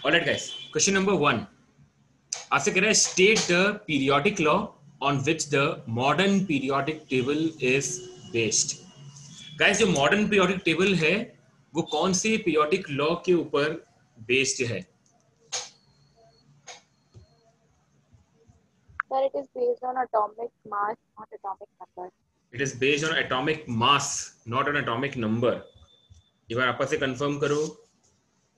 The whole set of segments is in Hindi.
ऑलराइट गाइस, क्वेश्चन नंबर 1 आपसे कह रहा है state the periodic law on which the modern periodic table is based. Guys, जो मॉडर्न पीरियोडिक टेबल है वो कौन से पीरियोडिक लॉ के ऊपर बेस्ड है? Sir, it is based on atomic mass, not atomic number. It is based on atomic mass not on atomic number. एक बार आपस से कंफर्म करो।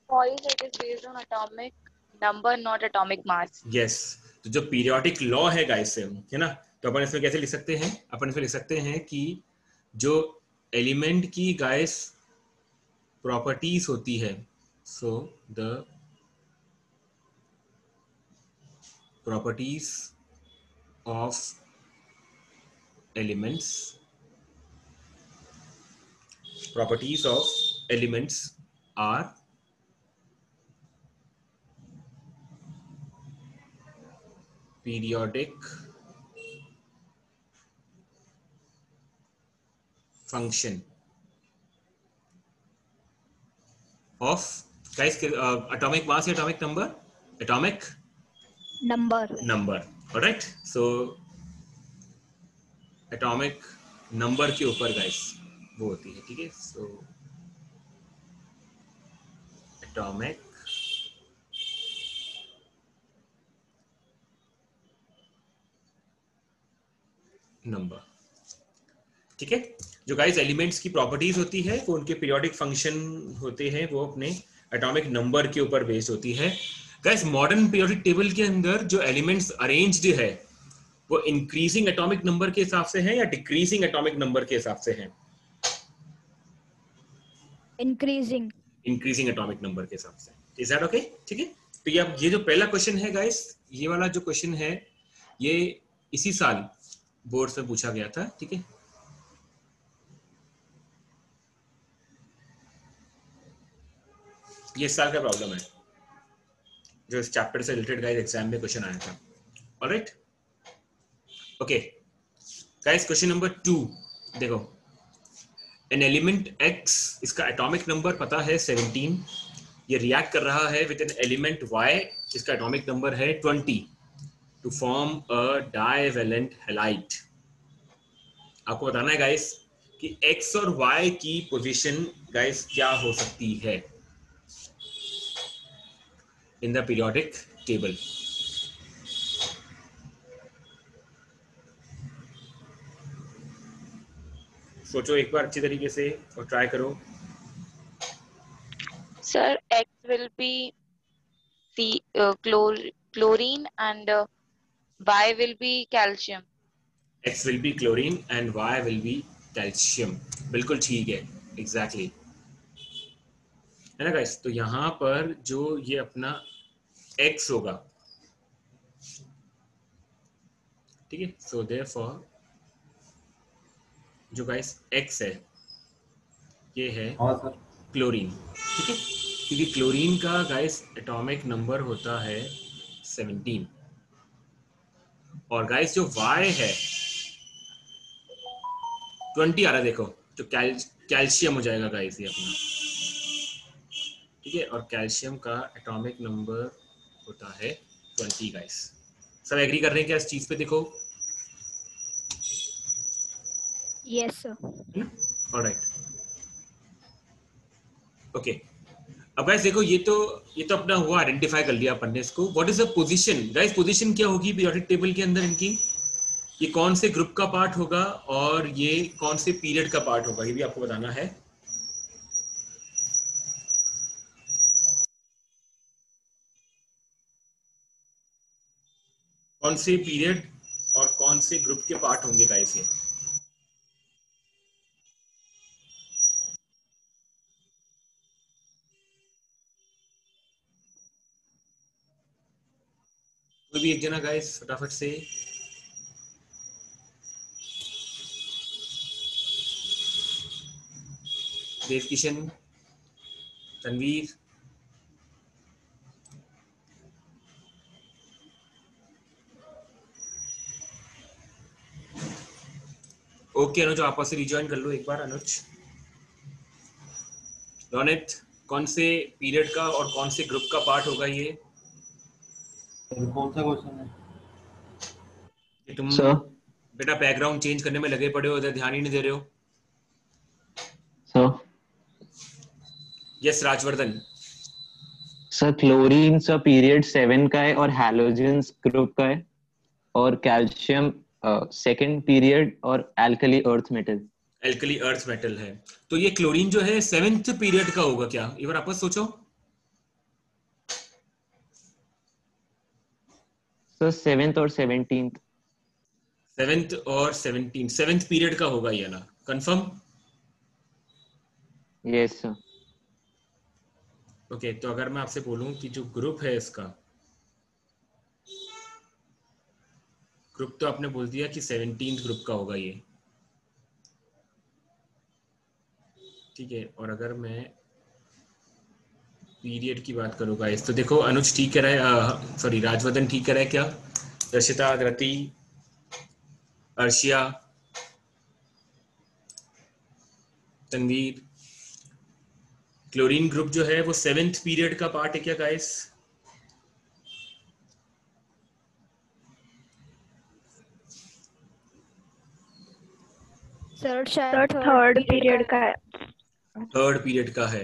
Sorry, sir, it is based on atomic number, not atomic mass. Yes, तो जो पीरियोडिक लॉ है गाइस है ना, तो अपन इसमें कैसे लिख सकते हैं? अपन इसमें लिख सकते हैं कि जो एलिमेंट की गाइस प्रॉपर्टीज होती है, so the properties of elements are periodic function of guys atomic mass या atomic number? atomic number, alright, so atomic number के ऊपर गाइस वो होती है, ठीक है। so atomic नंबर, ठीक है। जो गाइस एलिमेंट्स की प्रॉपर्टीज होती है वो उनके पीरियोडिक फंक्शन होते हैं, वो अपने एटॉमिक नंबर के ऊपर बेस्ड होती है। गाइस, मॉडर्न पीरियोडिक टेबल के अंदर जो एलिमेंट्स अरेंज्ड है वो इंक्रीजिंग एटॉमिक नंबर के हिसाब से है या डिक्रीजिंग एटॉमिक नंबर के हिसाब से है? इंक्रीजिंग एटॉमिक नंबर के हिसाब से। Is that okay? ठीक है। तो ये जो पहला क्वेश्चन है गाइस, ये वाला जो क्वेश्चन है ये इसी साल बोर्ड से पूछा गया था, ठीक है। ये इस साल का प्रॉब्लम है जो इस चैप्टर से रिलेटेड गाइस एग्जाम में क्वेश्चन आया था। Alright, okay guys, question number 2 देखो, एन एलिमेंट X, इसका एटॉमिक नंबर पता है 17, ये रिएक्ट कर रहा है विद एन एलिमेंट Y, इसका एटॉमिक नंबर है 20, to form a divalent halide. आपको बताना है गाइस कि X और Y की पोजीशन गाइस क्या हो सकती है इन द पीरियोडिक टेबल। सोचो एक बार अच्छी तरीके से और ट्राई करो। Sir, X will be chlorine and Y will be calcium. X will be chlorine and Y will be calcium। बिल्कुल ठीक है, एग्जैक्टली है ना गाइस। तो यहां पर जो ये अपना X होगा, ठीक है, सो देयरफॉर जो गाइस X है ये है क्लोरीन, ठीक है, क्योंकि क्लोरीन का गाइस एटॉमिक नंबर होता है 17, और गाइस जो Y है 20 आ रहा है, देखो तो कैल्शियम हो जाएगा गाइस ये अपना, ठीक है, और कैल्शियम का एटॉमिक नंबर होता है 20 गाइस। सब एग्री कर रहे हैं क्या इस चीज पे? देखो, यस सर। Alright, okay. अब गाइस देखो, ये तो अपना हुआ, आइडेंटिफाई कर लिया अपन ने इसको। What is the position guys? Position क्या होगी पीरियोडिक टेबल के अंदर इनकी? ये कौन से ग्रुप का पार्ट होगा और ये कौन से पीरियड का पार्ट होगा, ये भी आपको बताना है। कौन से पीरियड और कौन से ग्रुप के पार्ट होंगे गाइस ये? कोई भी एक जना गाइस फटाफट से। देव किशन, तनवीर, ओके अनुज, आपस से रिजॉइन कर लो एक बार। अनुज, रोनित, कौन से पीरियड का और कौन से ग्रुप का पार्ट होगा ये? कौन सा क्वेश्चन है कि तुम सर बेटा बैकग्राउंड चेंज करने में लगे पड़े हो, इधर ध्यान ही नहीं दे रहे हो। Sir yes Rajvardhan. Sir chlorine sir period 7 का है और हैलोजेंस ग्रुप का है, और कैल्शियम सेकंड पीरियड और alkali earth metal. Alkali earth metal है, तो ये क्लोरीन जो है 7th पीरियड का होगा क्या? एक बार आपस सोचो। सर 7th और 17th। 7th और 17th, 7th पीरियड का होगा ये ना, कंफर्म? Yes sir. ओके, तो अगर मैं आपसे बोलूं कि जो ग्रुप है इसका, ग्रुप तो आपने बोल दिया कि 17th ग्रुप का होगा ये, ठीक है। और अगर मैं पीरियड की बात करूँ गाइस, तो देखो अनुज ठीक कह रहा है, सॉरी राजवर्धन ठीक कह रहा है क्या? दर्शिता, धृति, अर्शिया, तनवीर, क्लोरीन ग्रुप जो है वो 7th पीरियड का पार्ट है क्या गाइस? सर शायद सर थर्ड पीरियड का है। थर्ड पीरियड का है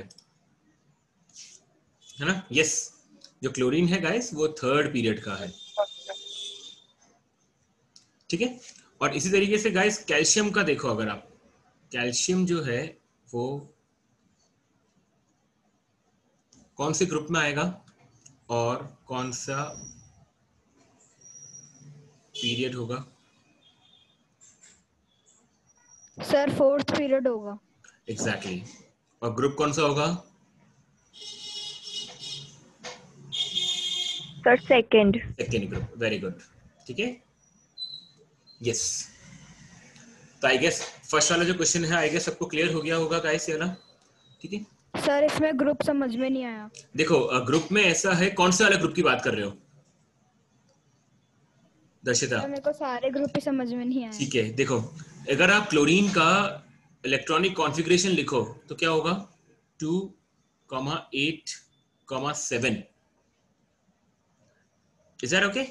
ना? यस, जो क्लोरीन है गाइस वो थर्ड पीरियड का है, ठीक है। और इसी तरीके से गाइस कैल्शियम का देखो, अगर आप कैल्शियम जो है वो कौन से ग्रुप में आएगा और कौन सा पीरियड होगा? सर 4th पीरियड होगा। एग्जैक्टली और ग्रुप कौन सा होगा? Sir second. Second group, very good, ठीक है। यस, तो आई गेस फर्स्ट वाला जो क्वेश्चन है आई गेस सबको क्लियर हो गया होगा गाइस, ये वाला, ठीक है। सर इसमें ग्रुप समझ में नहीं आया। देखो ग्रुप में ऐसा है, कौन से वाले ग्रुप की बात कर रहे हो दर्शिता? सर मेरे को सारे ग्रुप ही समझ में नहीं आए। ठीक है, देखो अगर आप क्लोरीन का इलेक्ट्रॉनिक कॉन्फ़िगरेशन लिखो तो क्या होगा? 2,8,7। Is that okay?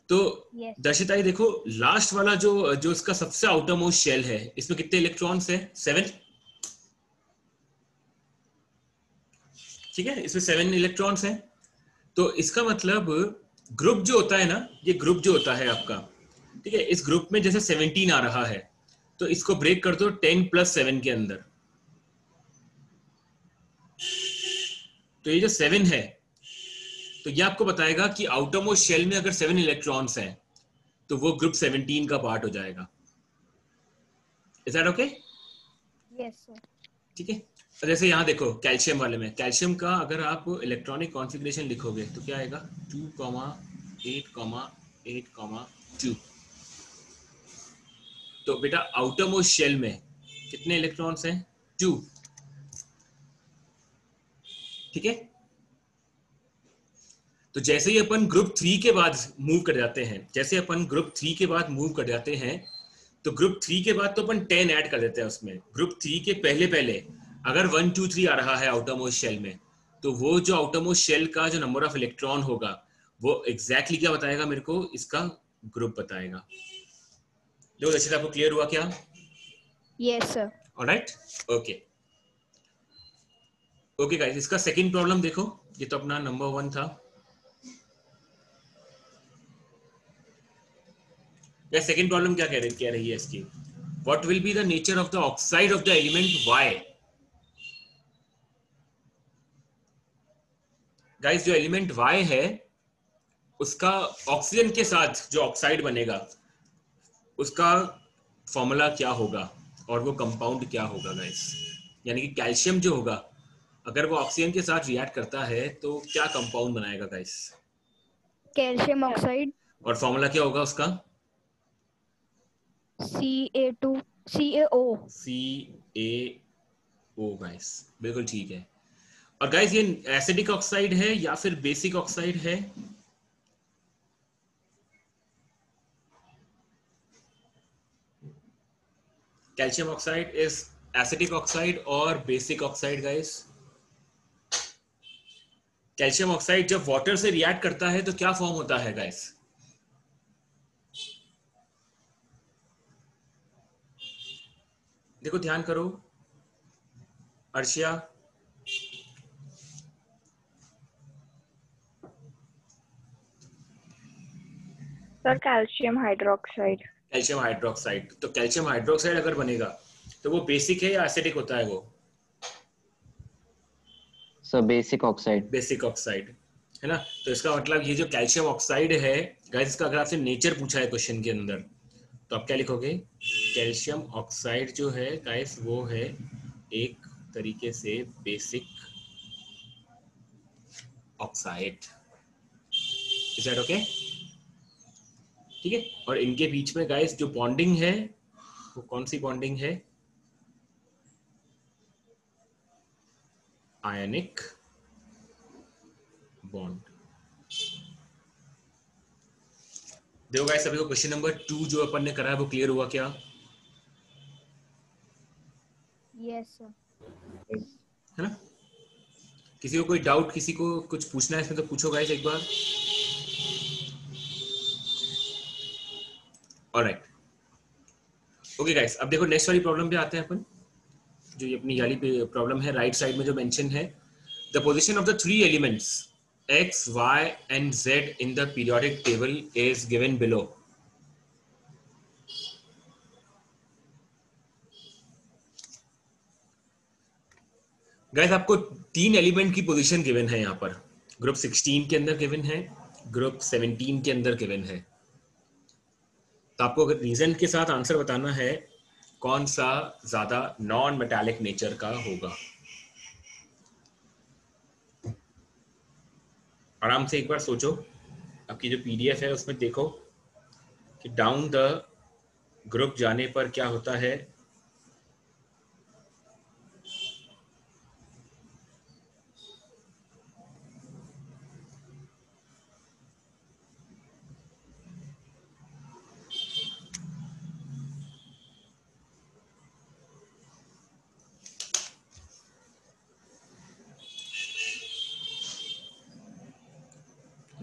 तो Yes. दर्शिता ये देखो लास्ट वाला जो जो इसका सबसे आउटर मोस्ट शेल है, इसमें कितने इलेक्ट्रॉन्स है? 7, ठीक है, इसमें 7 इलेक्ट्रॉन्स हैं। तो इसका मतलब ग्रुप जो होता है ना, ये ग्रुप जो होता है आपका, ठीक है, इस ग्रुप में जैसे 17 आ रहा है तो इसको ब्रेक कर दो 10 + 7 के अंदर, तो ये जो 7 है तो ये आपको बताएगा कि आउटर मोस्ट शेल में अगर 7 इलेक्ट्रॉन्स हैं तो वो ग्रुप 17 का पार्ट हो जाएगा। Is that okay? Yes, sir. ठीक है। तो जैसे यहाँ देखो कैल्शियम वाले में, कैल्शियम का अगर आप इलेक्ट्रॉनिक कॉन्फ़िगरेशन लिखोगे तो क्या आएगा? 2,8,8,2। तो बेटा आउटर मोस्ट शेल में कितने इलेक्ट्रॉन्स हैं? 2, ठीक है। तो जैसे ही अपन ग्रुप 3 के बाद मूव कर जाते हैं, जैसे अपन ग्रुप 3 के बाद मूव कर जाते हैं तो ग्रुप 3 के बाद तो अपन 10 ऐड कर देते हैं उसमें। ग्रुप 3 के पहले पहले अगर 1 2 3 आ रहा है आउटर मोस्ट शेल में, तो वो जो आउटर मोस्ट शेल का जो नंबर ऑफ इलेक्ट्रॉन होगा वो एग्जैक्टली क्या बताएगा मेरे को? इसका ग्रुप बताएगा। देखो दर्शित, आपको क्लियर हुआ क्या? Yes, sir. Alright, okay okay guys, इसका सेकंड प्रॉब्लम देखो, ये तो अपना नंबर 1 था। या सेकंड प्रॉब्लम क्या कह रही है इसकी? What will be the nature of the oxide of the element Y? Guys जो एलिमेंट Y है उसका ऑक्सीजन के साथ जो ऑक्साइड बनेगा उसका फॉर्मूला क्या होगा और वो कंपाउंड क्या होगा गाइस? यानी कि कैल्शियम जो होगा अगर वो ऑक्सीजन के साथ रिएक्ट करता है तो क्या कंपाउंड बनाएगा गाइस? Calcium oxide. और फॉर्मूला क्या होगा उसका? CA2 CaO। CaO गाइस, बिल्कुल ठीक है। और गाइस ये एसिडिक ऑक्साइड है या फिर बेसिक ऑक्साइड है? Calcium oxide is acidic oxide और basic oxide guys? Calcium oxide जब वाटर से रिएक्ट करता है तो क्या फॉर्म होता है गाइस? देखो ध्यान करो, Arshiya, sir calcium hydroxide. Calcium hydroxide. तो कैल्शियम हाइड्रोक्साइड अगर बनेगा तो वो बेसिक है या एसिडिक होता है? वो sir basic oxide. Basic oxide है ना। तो इसका मतलब ये जो कैल्शियम ऑक्साइड है गाइस, इसका अगर आपसे नेचर पूछा है क्वेश्चन के अंदर तो आप क्या लिखोगे? कैल्शियम ऑक्साइड जो है गाइस वो है एक तरीके से basic oxide. Is that okay? ठीक है। और इनके बीच में गाइस जो बॉन्डिंग है वो कौन सी बॉन्डिंग है? Ionic bond. देखो गाइस, अभी को क्वेश्चन नंबर 2 जो अपन ने करा है वो क्लियर हुआ क्या? Yes sir. है ना? किसी को कोई डाउट, किसी को कुछ पूछना है इसमें तो पूछो गाइस एक बार। ऑलराइट, ओके गाइस, अब देखो नेक्स्ट वाली प्रॉब्लम पे आते हैं अपन। जो ये अपनी वाली प्रॉब्लम है राइट साइड में जो मेंशन है, the position of the 3 elements x, y and z in the periodic table is given below. Guys आपको 3 एलिमेंट की पोजीशन गिवन है यहाँ पर। ग्रुप 16 के अंदर गिवन है, ग्रुप 17 के अंदर गिवन है। तो आपको रीजन के साथ आंसर बताना है कौन सा ज्यादा नॉन मेटालिक नेचर का होगा। आराम से एक बार सोचो, आपकी जो पीडीएफ है उसमें देखो कि डाउन द ग्रुप जाने पर क्या होता है।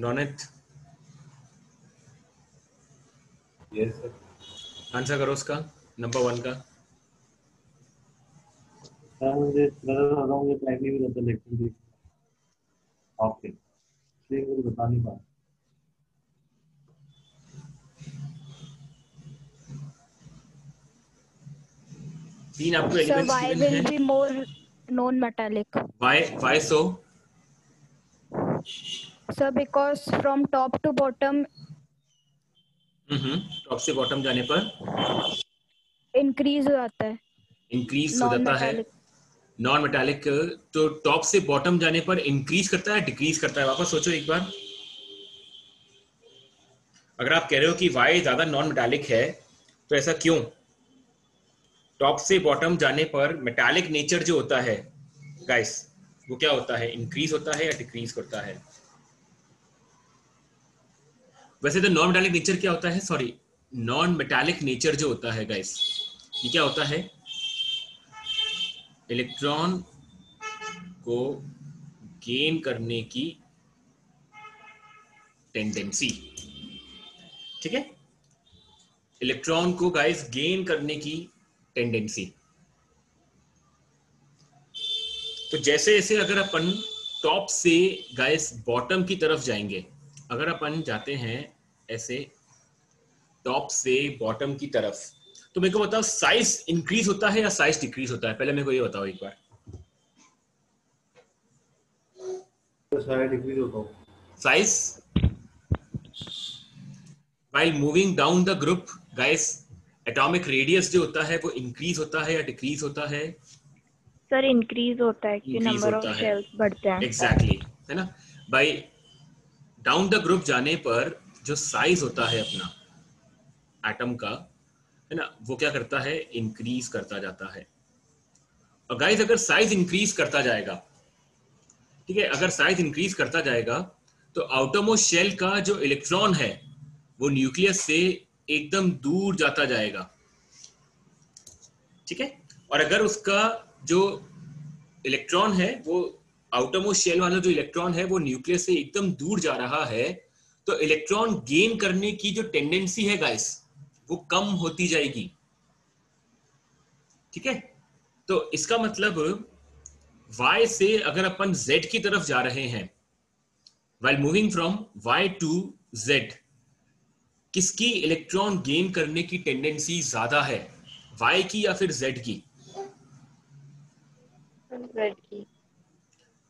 नॉनित, यस सर। आंसर करो उसका, नंबर 1 का। सर मुझे लगा था, मुझे टाइम नहीं मिला था लेक्चर देख। ओके, इसलिए मुझे बता नहीं पाया। तीन आपको sir elements y given will है। be more non-metallic. why so? Sir, because from top to bottom top से बॉटम जाने पर increase हो जाता है। इंक्रीज हो जाता है। Non-metallic. नॉन मेटालिक तो टॉप से बॉटम जाने पर इंक्रीज करता है, डिक्रीज करता है? वापस सोचो एक बार। अगर आप कह रहे हो कि y ज्यादा नॉन मेटालिक है तो ऐसा क्यों? टॉप से बॉटम जाने पर मेटालिक नेचर जो होता है गाइस वो क्या होता है? इंक्रीज होता है या डिक्रीज करता है? वैसे तो नॉन मेटालिक नेचर क्या होता है? सॉरी, नॉन मेटालिक नेचर जो होता है गाइस ये क्या होता है? इलेक्ट्रॉन को गेन करने की टेंडेंसी। ठीक है, इलेक्ट्रॉन को गाइस गेन करने की टेंडेंसी। तो जैसे जैसे अगर अपन टॉप से गाइस बॉटम की तरफ जाएंगे, अगर अपन जाते हैं ऐसे टॉप से बॉटम की तरफ, तो मेरे को बताओ साइज इंक्रीज होता है या साइज डिक्रीज होता है? पहले मेरे को ये बताओ एक बार। तो सारा डिक्रीज होता हो। Size while moving down the group guys, atomic radius जो होता है वो इंक्रीज होता है या डिक्रीज होता है? सर इंक्रीज होता है कि Increase नंबर ऑफ होता है। शेल्स बढ़ते हैं। एग्जैक्टली है ना। बाय डाउन द ग्रुप जाने पर जो साइज होता है अपना एटम का, है ना, वो क्या करता है? इंक्रीज करता जाता है। और गाइस अगर साइज इंक्रीज करता जाएगा, ठीक है, अगर साइज इंक्रीज करता जाएगा तो आउटरमोस्ट शेल का जो इलेक्ट्रॉन है वो न्यूक्लियस से एकदम दूर जाता जाएगा। ठीक है, और अगर उसका जो इलेक्ट्रॉन है वो आउटरमोस्ट शेल वाला जो इलेक्ट्रॉन है वो न्यूक्लियस से एकदम दूर जा रहा है, तो इलेक्ट्रॉन गेन करने की जो टेंडेंसी है गाइस वो कम होती जाएगी। ठीक है, तो इसका मतलब y से अगर अपन z की तरफ जा रहे हैं, while moving from y to z, किसकी इलेक्ट्रॉन गेन करने की टेंडेंसी ज्यादा है, y की या फिर z की? Z की।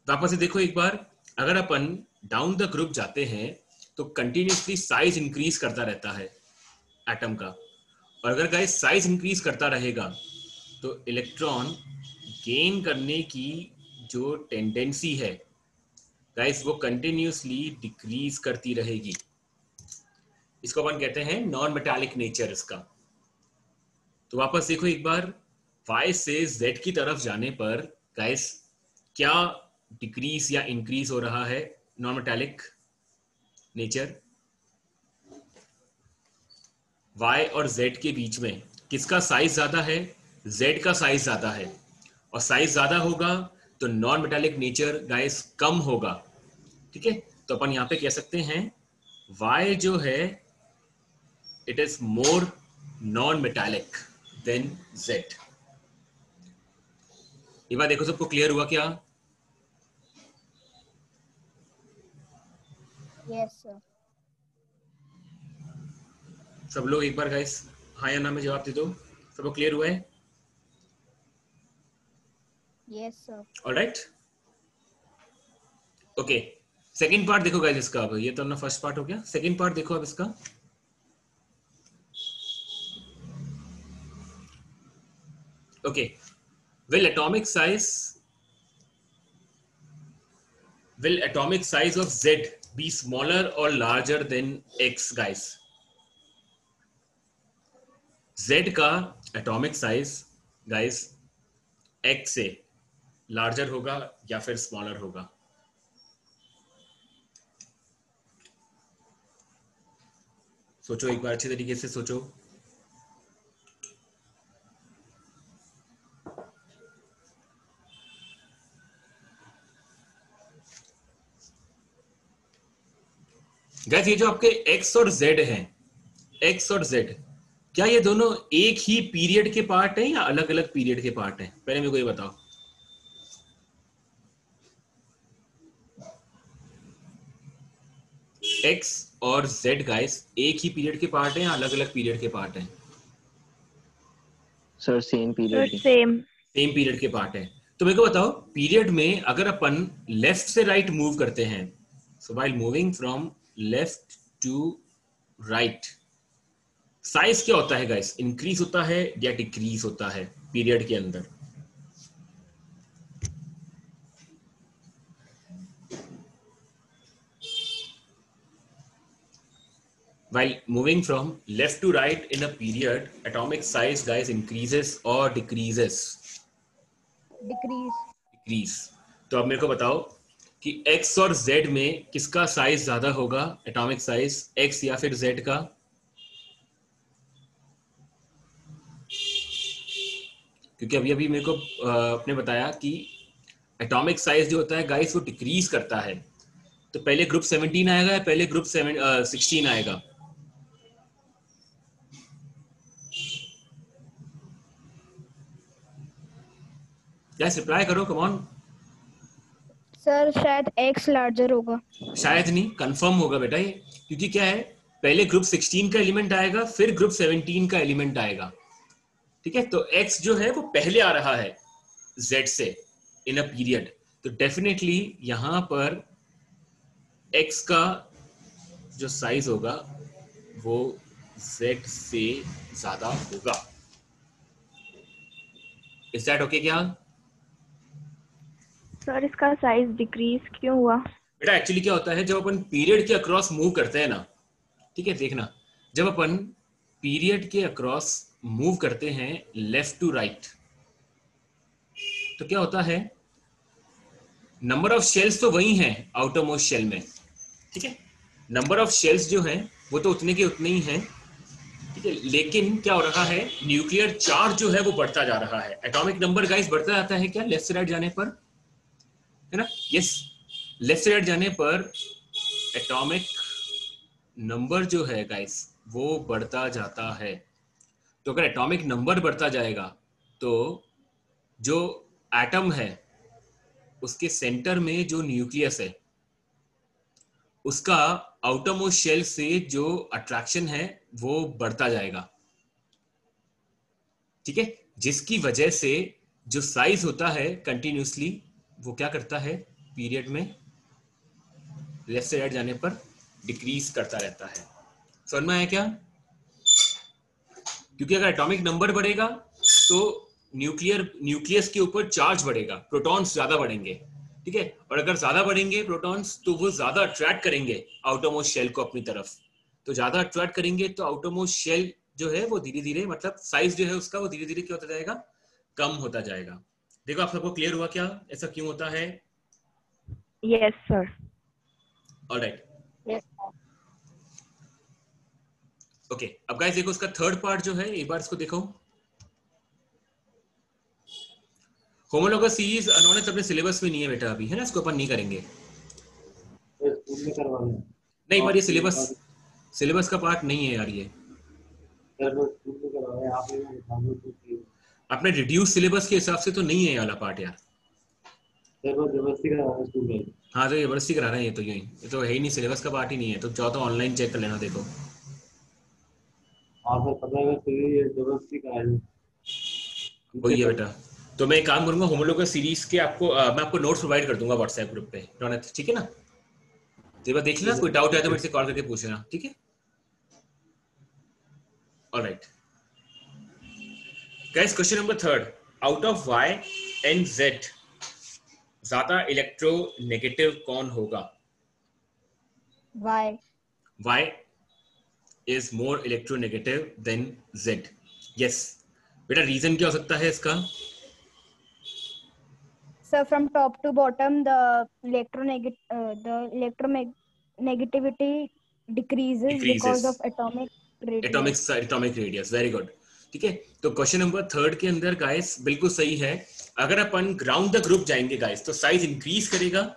वापस से देखो एक बार, अगर अपन डाउन द ग्रुप जाते हैं तो कंटिन्यूसली साइज इंक्रीज करता रहता है एटम का, और अगर गाइस साइज इंक्रीज करता रहेगा तो इलेक्ट्रॉन गेन करने की जो टेंडेंसी है गाइस वो कंटिन्यूसली डिक्रीज करती रहेगी। इसको अपन कहते हैं नॉन मेटालिक नेचर इसका। तो वापस देखो एक बार, y से z की तरफ जाने पर गाइस क्या डिक्रीज या इंक्रीज हो रहा है नॉन मेटालिक नेचर? y और z के बीच में किसका साइज ज्यादा है? z का साइज ज्यादा है, और साइज ज्यादा होगा तो non metallic nature guys come होगा। ठीक है, तो अपन यहां पे कह सकते हैं y जो है it is more non metallic than z। ये बात देखो, सबको क्लियर हुआ क्या? Yes, sir. सब लोग एक बार गाइस हाँ या ना में जवाब दे दो। सबको क्लियर हुआ है? Yes, sir. Alright, okay. Second part देखो गाइस इसका। अब ये तो अपना फर्स्ट पार्ट हो गया, सेकंड पार्ट देखो अब इसका। Okay, will atomic size of Z be smaller or larger than X guys? Z का एटॉमिक साइज गाइस X से लार्जर होगा या फिर स्मॉलर होगा? सोचो एक बार, अच्छे तरीके से सोचो। गाइस ये जो आपके x और z हैं, x और z, क्या ये दोनों एक ही पीरियड के पार्ट हैं या अलग अलग पीरियड के पार्ट हैं? पहले मेरे को ये बताओ। x और z गाइस एक ही पीरियड के पार्ट हैं या अलग अलग पीरियड के पार्ट हैं? Sir same period Same. Same period के पार्ट हैं। तो मेरे को बताओ, पीरियड में अगर अपन लेफ्ट से राइट मूव करते हैं, so while moving from left to right, size क्या होता है गाइस? इंक्रीज होता है या डिक्रीज होता है पीरियड के अंदर? While moving from left to right in a period, atomic size guys increases or decreases? Decrease. Decrease. तो अब मेरे को बताओ कि x और z में किसका साइज ज्यादा होगा, एटॉमिक साइज, x या फिर z का? क्योंकि अभी अभी मेरे को आपने बताया कि एटॉमिक साइज जो होता है गाइस वो डिक्रीज करता है। तो पहले ग्रुप 17 आएगा या पहले ग्रुप 16 आएगा? गाइस रिप्लाई करो, कम ऑन। सर शायद x लार्जर होगा। शायद नहीं, कंफर्म होगा बेटा ये, क्योंकि क्या है, पहले ग्रुप 16 का एलिमेंट आएगा फिर ग्रुप 17 का एलिमेंट आएगा। ठीक है, तो x जो है वो पहले आ रहा है z से इन अ पीरियड, तो डेफिनेटली यहां पर x का जो साइज होगा वो z से ज्यादा होगा। इज दैट ओके क्या? सर इसका साइज डिक्रीज क्यों हुआ? बेटा एक्चुअली क्या होता है, जब अपन पीरियड के अक्रॉस मूव करते हैं ना, ठीक है देखना, जब अपन पीरियड के अक्रॉस मूव करते हैं लेफ्ट टू राइट, तो क्या होता है, नंबर ऑफ शेल्स तो वही हैं आउटर मोस्ट शेल में, ठीक है, नंबर ऑफ शेल्स जो हैं वो तो उतने के उतने ही हैं, ठीक है, लेकिन क्या हो रहा है, न्यूक्लियर चार्ज जो है वो बढ़ता जा रहा है। एटॉमिक नंबर गाइस बढ़ता जाता है क्या लेफ्ट से राइट जाने पर? है ना? यस, लेफ्ट साइड जाने पर एटॉमिक नंबर जो है गाइस वो बढ़ता जाता है। तो अगर एटॉमिक नंबर बढ़ता जाएगा तो जो एटम है उसके सेंटर में जो न्यूक्लियस है उसका आउटरमोस्ट शेल से जो अट्रैक्शन है वो बढ़ता जाएगा, ठीक है, जिसकी वजह से जो साइज होता है कंटिन्यूसली वो क्या करता है, पीरियड में लेफ्ट से राइट जाने पर डिक्रीज करता रहता है। समझ में आया क्या? क्योंकि अगर एटॉमिक नंबर बढ़ेगा तो न्यूक्लियस के ऊपर चार्ज बढ़ेगा, प्रोटॉन्स ज्यादा बढ़ेंगे, ठीक है, और अगर ज्यादा बढ़ेंगे प्रोटॉन्स तो वो ज्यादा अट्रैक्ट करेंगे आउटरमोस्ट शेल को अपनी तरफ। तो ज्यादा अट्रैक्ट करेंगे तो आउटरमोस्ट शेल जो है वो धीरे धीरे, मतलब साइज जो है उसका वो धीरे धीरे क्या होता जाएगा, कम होता जाएगा। देखो आप सबको क्लियर हुआ क्या ऐसा क्यों होता है? Yes, sir. Alright, Yes. Okay. अब गाइस देखो उसका थर्ड पार्ट जो है, एक बार इसको देखो। होमोलॉगस सीरीज अनोनस अपने सिलेबस में नहीं है बेटा अभी, है ना, इसको अपन नहीं करेंगे। स्कूल में करवाना है। नहीं पर ये सिलेबस का पार्ट नहीं है यार, ये सर वो स्कूल में करवाना है, आप लोग बताओ तो कि अपने रिड्यूस सिलेबस के हिसाब से तो नहीं है ये वाला पार्ट यार। सर वो जबरदस्ती करवाना है स्कूल में। हाँ तो जबरदस्ती करा रहे हैं, ये तो यूं ही, ये तो है ही नहीं, सिलेबस का पार्ट ही नहीं है। तो चाहो तो ऑनलाइन चेक कर लेना, देखो। हाँ सर पता है सर ये जबरदस्ती कराएंगे। वही है बेटा। तो मैं एक काम करूंगा, होमोलॉगस सीरीज के आपको मैं आपको नोट्स प्रोवाइड कर दूंगा व्हाट्सएप ग्रुप पे, रोनित, ठीक है ना? तो एक बार देख लेना, कोई डाउट है तो मेरे से कॉल करके पूछ लेना, ठीक है? Alright guys, question number third, out of y and z ज्यादा इलेक्ट्रोनेगेटिव कौन होगा? Y. y is more electronegative than z. yes, बेटा रीजन क्या हो सकता है इसका? So from top to bottom, the electronegativity decreases because of atomic radius. Atomic radius, very good, ठीक है। तो क्वेश्चन नंबर थर्ड के अंदर गाइस बिल्कुल सही है। अगर अपन ग्राउंड द ग्रुप जाएंगे गाइस तो साइज इंक्रीज करेगा,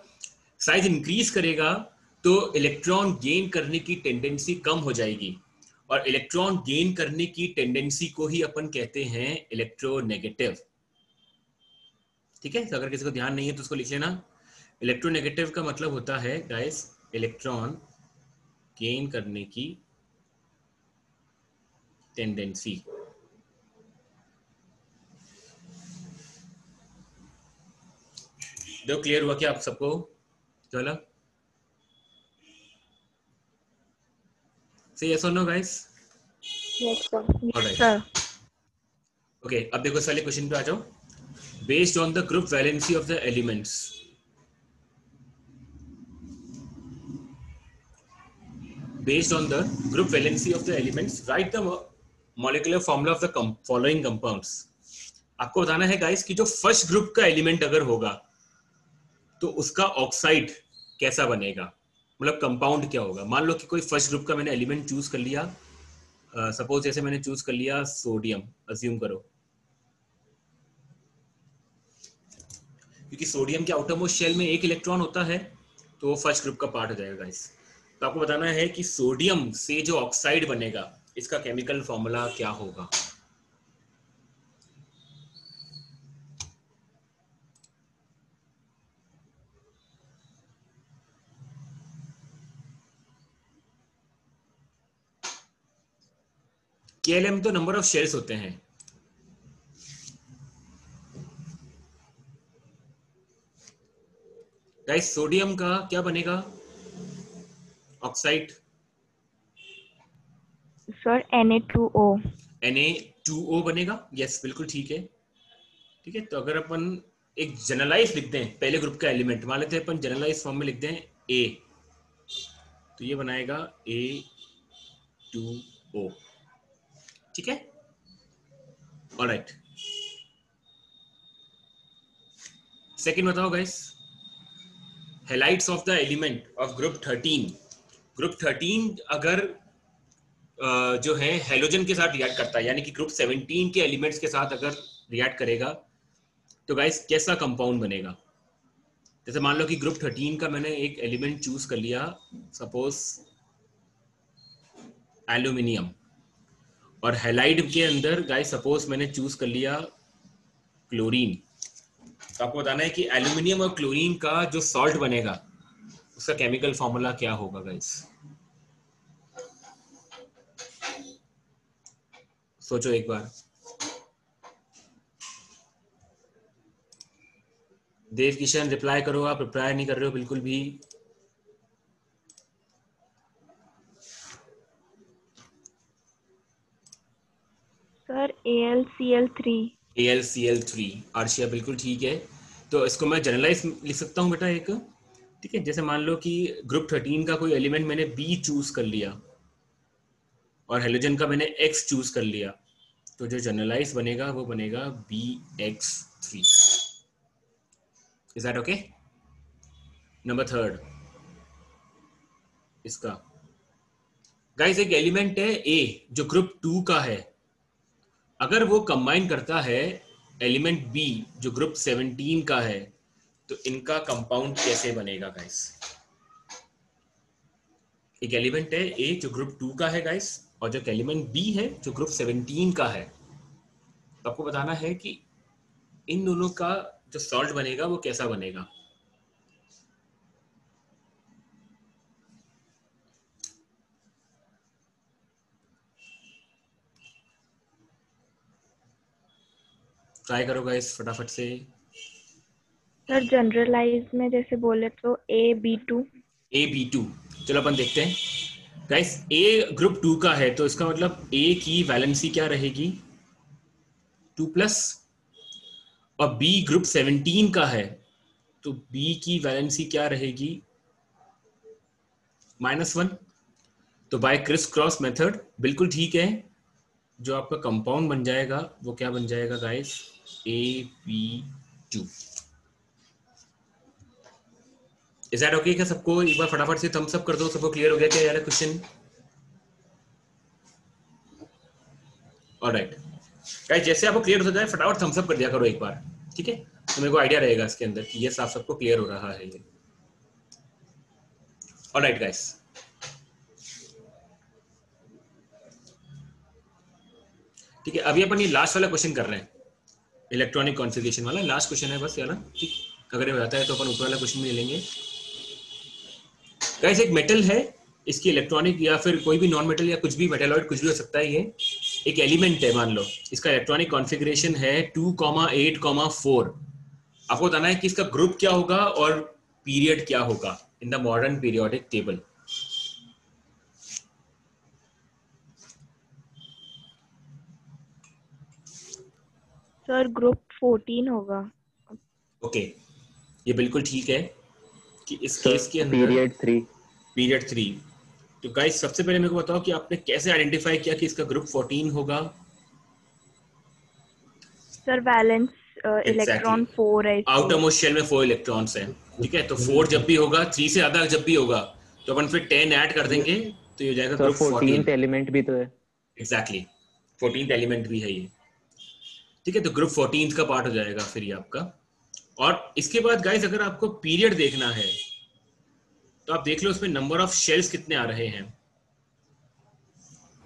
साइज इंक्रीज करेगा तो इलेक्ट्रॉन गेन करने की टेंडेंसी कम हो जाएगी, और इलेक्ट्रॉन गेन करने की टेंडेंसी को ही अपन कहते हैं इलेक्ट्रोनेगेटिव, ठीक है। तो अगर किसी को ध्यान नहीं है तो उसको लिख लेना। इलेक्ट्रोनेगेटिव का मतलब होता है गाइस इलेक्ट्रॉन गेन करने की टेंडेंसी। देखो क्लियर हुआ क्या आप सबको? चलो से यस और no guys? Yes, sir. Alright, Sir. Okay. अब देखो इस वाले क्वेश्चन पे आ जाओ। Based on the group valency of the elements, based on the group valency of the elements, write the molecular formula of the following compounds. आपको बताना है गाइस कि जो फर्स्ट ग्रुप का एलिमेंट अगर होगा तो उसका ऑक्साइड कैसा बनेगा, मतलब कंपाउंड क्या होगा। मान लो कि कोई फर्स्ट ग्रुप का मैंने एलिमेंट चूज कर लिया, सपोज जैसे मैंने चूज कर लिया सोडियम, अज्यूम करो, क्योंकि सोडियम के आउटरमोस्ट शेल में एक इलेक्ट्रॉन होता है तो वो फर्स्ट ग्रुप का पार्ट हो जाएगा गाइस। तो आपको बताना है कि सोडियम से जो ऑक्साइड बनेगा इसका केमिकल फॉर्मूला क्या होगा। KLM तो नंबर ऑफ शेयर्स होते हैं, गाइस सोडियम का क्या बनेगा ऑक्साइड? Sir, Na2O. Na2O बनेगा, यस बिल्कुल ठीक है, ठीक है। तो अगर अपन एक जनरलाइज लिख दें पहले ग्रुप का एलिमेंट, मान लेते हैं अपन जनरलाइज फॉर्म में लिख दें A, तो ये बनाएगा A2O, ठीक है। ऑलराइट, सेकंड बताओ guys, halides of the element of group 13। Group 13 अगर जो है हेलोजन के साथ रिएक्ट करता है, यानी कि ग्रुप 17 के एलिमेंट्स के साथ अगर रिएक्ट करेगा तो गाइस कैसा कंपाउंड बनेगा? जैसे मान लो कि ग्रुप 13 का मैंने एक एलिमेंट चूज कर लिया, सपोज एल्यूमिनियम, और हैलाइड के अंदर गाइस सपोज मैंने चूज कर लिया क्लोरीन। तो आपको बताना है कि एल्यूमिनियम और क्लोरीन का जो सॉल्ट बनेगा उसका केमिकल फॉर्मूला क्या होगा गाइस। सोचो एक बार। देव किशन रिप्लाई करो, आप रिप्लाई नहीं कर रहे हो बिल्कुल भी। Sir AlCl3। AlCl3, आर्शिया बिल्कुल ठीक है। तो इसको मैं जनरलाइज लिख सकता हूँ बेटा एक, ठीक है। जैसे मान लो कि ग्रुप 13 का कोई एलिमेंट मैंने बी चूज कर लिया और हेलोजन का मैंने एक्स चूज कर लिया, तो जो जनरलाइज बनेगा वो बनेगा BX3। Is that okay? Number 3 इसका गाइस एक एलिमेंट है A जो ग्रुप 2 का है, अगर वो कंबाइन करता है एलिमेंट B जो ग्रुप 17 का है, तो इनका कंपाउंड कैसे बनेगा गाइस? एक एलिमेंट है A जो ग्रुप 2 का है गाइस, और जो एलिमेंट B है जो ग्रुप 17 का है, तो आपको बताना है कि इन दोनों का जो सॉल्ट बनेगा वो कैसा बनेगा। ट्राई करो गाइस फटाफट से। सर जनरलाइज में जैसे बोले तो AB2। AB2, चलो अपन देखते हैं गाइस। A ग्रुप 2 का है तो इसका मतलब A की वैलेंसी क्या रहेगी? 2+। और B ग्रुप 17 का है तो B की वैलेंसी क्या रहेगी? -1। तो बाय क्रिस क्रॉस मेथड बिल्कुल ठीक है, जो आपका कंपाउंड बन जाएगा वो क्या बन जाएगा guys? AB2। Is that okay क्या सबको? एक बार फटाफट से थम्स अप कर दो, सबको क्लियर हो गया क्या यार क्वेश्चन? ऑलराइट गाइस, जैसे आपको क्लियर हो जाए फटाफट थम्स अप कर दिया करो एक बार, ठीक है? तो मेरे को आइडिया रहेगा इसके अंदर कि ये साफ सबको क्लियर हो रहा है ये। ऑलराइट गाइस, ठीक है। अभी अपन ये लास्ट वाला क्वेश्चन कर रहे हैं, इलेक्ट्रॉनिक कॉन्फ़िगरेशन वाला लास्ट क्वेश्चन है बस, यार ठीक। अगर ये आता है तो अपन ऊपर वाला क्वेश्चन भी ले लेंगे गाइस। एक मेटल है, इसकी इलेक्ट्रॉनिक या फिर कोई भी नॉन मेटल या कुछ भी मेटेलॉइड कुछ भी हो सकता है, ये एक एलिमेंट है मान लो, इसका इलेक्ट्रॉनिक कॉन्फ़िगरेशन है 2,8,4। आपको बताना है कि इसका ग्रुप क्या होगा और पीरियड क्या होगा in the modern periodic table. Sir group 14 होगा। ओके, ये बिल्कुल ठीक है कि इस केस के अंदर पीरियड 3। तो गाइस सबसे पहले मेरे को बताओ कि आपने कैसे आइडेंटिफाई किया कि इसका ग्रुप 14 होगा? सर बैलेंस इलेक्ट्रॉन 4 है, आउटर मोस्ट शेल में 4 इलेक्ट्रॉन्स हैं, ठीक है? तो 4 जब भी होगा, 3 से ज्यादा जब भी होगा तो अपन फिर 10 ऐड कर देंगे तो ये हो जाएगा ग्रुप 14 एलिमेंट भी तो है। एग्जैक्टली 14th एलिमेंट भी है ये, ठीक है? तो ग्रुप 14 का पार्ट हो जाएगा फिर ये आपका। और इसके बाद गाइस अगर आपको पीरियड देखना है तो आप देख लो उसमें नंबर ऑफ शेल्स कितने आ रहे हैं।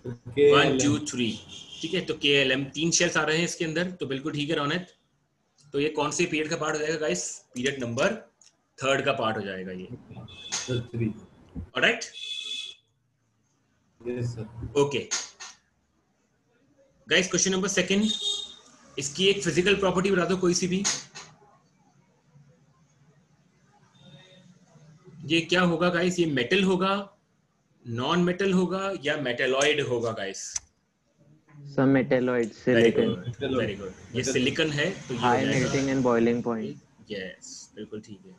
1 2 3, ठीक है? तो KLM 3 शेल्स आ रहे हैं इसके अंदर, तो बिल्कुल ठीक है रौनक। तो ये कौन से पीरियड का पार्ट हो जाएगा गाइस? पीरियड नंबर 3 का पार्ट हो जाएगा ये। Alright, yes sir. Okay guys, question number 2, इसकी एक फिजिकल प्रॉपर्टी बता दो कोई सी भी। ये क्या होगा गाइस? ये मेटल होगा, नॉन मेटल होगा या मेटेलॉइड होगा guys? Some metalloid, very silicon. Good, very good. ये सिलिकॉन है तो ये high melting and boiling point. Yes बिल्कुल ठीक है,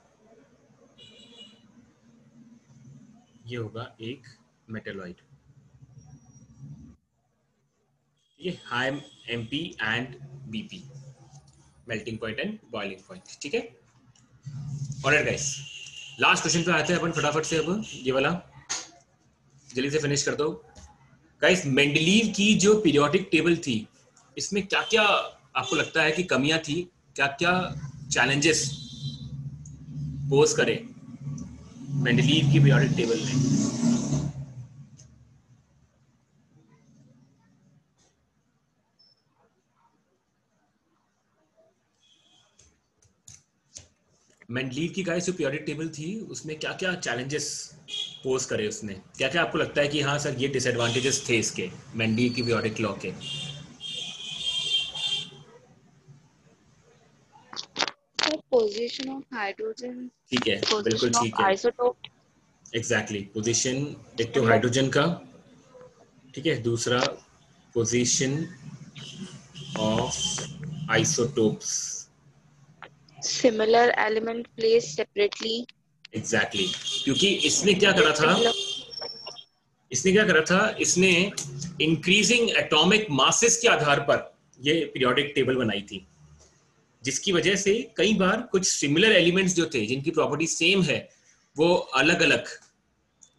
ये होगा एक मेटेलॉइड। ये high MP and BP, melting point and boiling point, ठीक है? ऑलराइट गाइस, लास्ट क्वेश्चन पे आते हैं अपन फटाफट से। अब ये वाला जल्दी से फिनिश कर दो गाइस। मेंडलीव की जो पीरियोडिक टेबल थी, इसमें क्या क्या आपको लगता है कि कमियां थी, क्या क्या चैलेंजेस पोज करे मेंडलीव की पीरियोडिक टेबल में? मेंडलीव की गाइस जो पीरियोडिक टेबल थी उसमें क्या क्या चैलेंजेस पोज करे उसने, क्या क्या आपको लगता है कि हाँ सर ये डिसएडवांटेजेस थे इसके मेंडलीव की पीरियोडिक लॉ के? पोजीशन ऑफ हाइड्रोजन, ठीक है, बिल्कुल पोजीशन ऑफ ठीक है, आइसोटोप, एग्जैक्टली पोजीशन एक तो हाइड्रोजन का, ठीक है, दूसरा position of isotopes, similar element place separately, exactly क्योंकि इसने क्या करा था, इसने इंक्रीजिंग एटॉमिक मासेस के आधार पर ये पीरियोडिक टेबल बनाई थी, जिसकी वजह से कई बार कुछ सिमिलर एलिमेंट्स जो थे जिनकी प्रॉपर्टी सेम है वो अलग अलग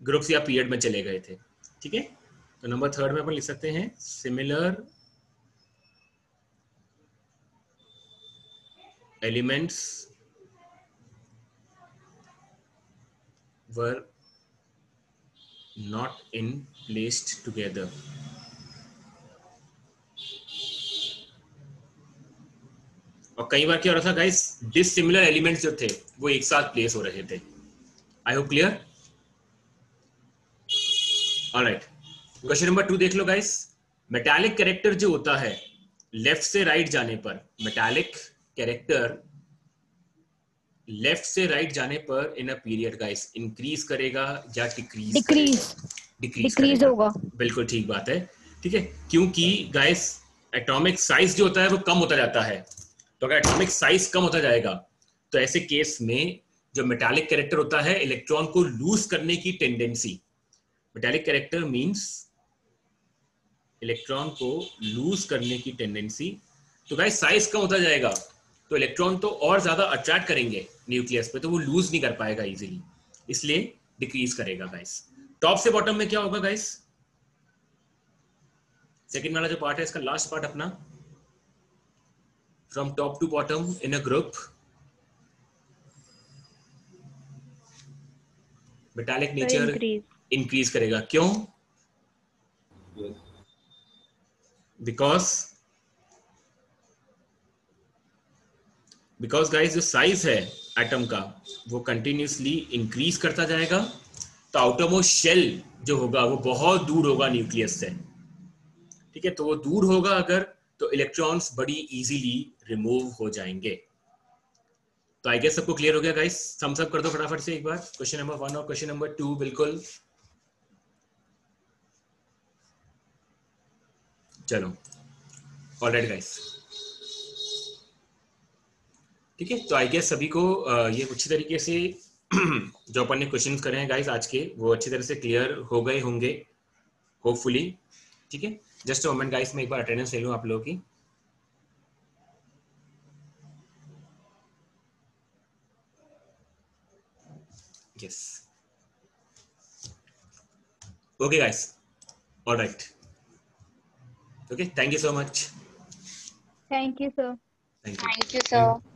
ग्रुप्स या पीरियड में चले गए थे। ठीक है, तो नंबर 3 में अपन लिख सकते हैं similar elements were not in placed together. और कई बार क्या हो रहा था गाइस, डिसिमिलर एलिमेंट्स जो थे वो एक साथ प्लेस हो रहे थे। I hope clear? Alright, question number 2 देख लो गाइस। मेटालिक कैरेक्टर जो होता है लेफ्ट से राइट जाने पर, मेटालिक कैरेक्टर लेफ्ट से राइट जाने पर इन अ पीरियड गाइस इंक्रीज करेगा या डिक्रीज होगा। बिल्कुल ठीक बात है, ठीक है, क्योंकि गाइस एटॉमिक साइज जो होता है वो कम होता जाता है, तो अगर एटॉमिक साइज कम होता जाएगा तो ऐसे केस में जो मेटालिक कैरेक्टर होता है इलेक्ट्रॉन को लूज करने की tendency, metallic character means electron को लूज करने की टेंडेंसी, तो गाइस साइज कम होता जाएगा तो इलेक्ट्रॉन तो और ज्यादा अट्रैक्ट करेंगे न्यूक्लियस पे, तो वो लूज नहीं कर पाएगा इजीली, इसलिए डिक्रीज करेगा गाइस। टॉप से बॉटम में क्या होगा गाइस? सेकंड वाला जो पार्ट है इसका लास्ट पार्ट अपना, from top to bottom in a group metallic nature increase करेगा। क्यों? बिकॉज गाइस जो साइज है एटम का वो कंटिन्यूसली इंक्रीज करता जाएगा, तो आउटरमोस्ट शेल जो होगा वो बहुत दूर होगा न्यूक्लियस से, ठीक है, तो वो दूर होगा अगर, तो इलेक्ट्रॉन्स बड़ी इजीली रिमूव हो जाएंगे। तो आई गेस सबको क्लियर हो गया गाइस? थम्स अप कर दो फटाफट से एक बार क्वेश्चन नंबर 1 और क्वेश्चन नंबर 2 बिल्कुल। चलो ऑलराइट गाइस, ठीक है, तो आई गेस सभी को ये अच्छी तरीके से जो अपन ने क्वेश्चंस करे हैं गाइस आज के वो अच्छी तरह से क्लियर हो गए होंगे होपफुली। ठीक है, जस्ट अ मोमेंट गाइस, मैं एक बार अटेंडेंस ले लूं आप लोगों की। Yes, okay guys, alright, okay, thank you so much. Thank you sir. Thank you. Thank you, sir.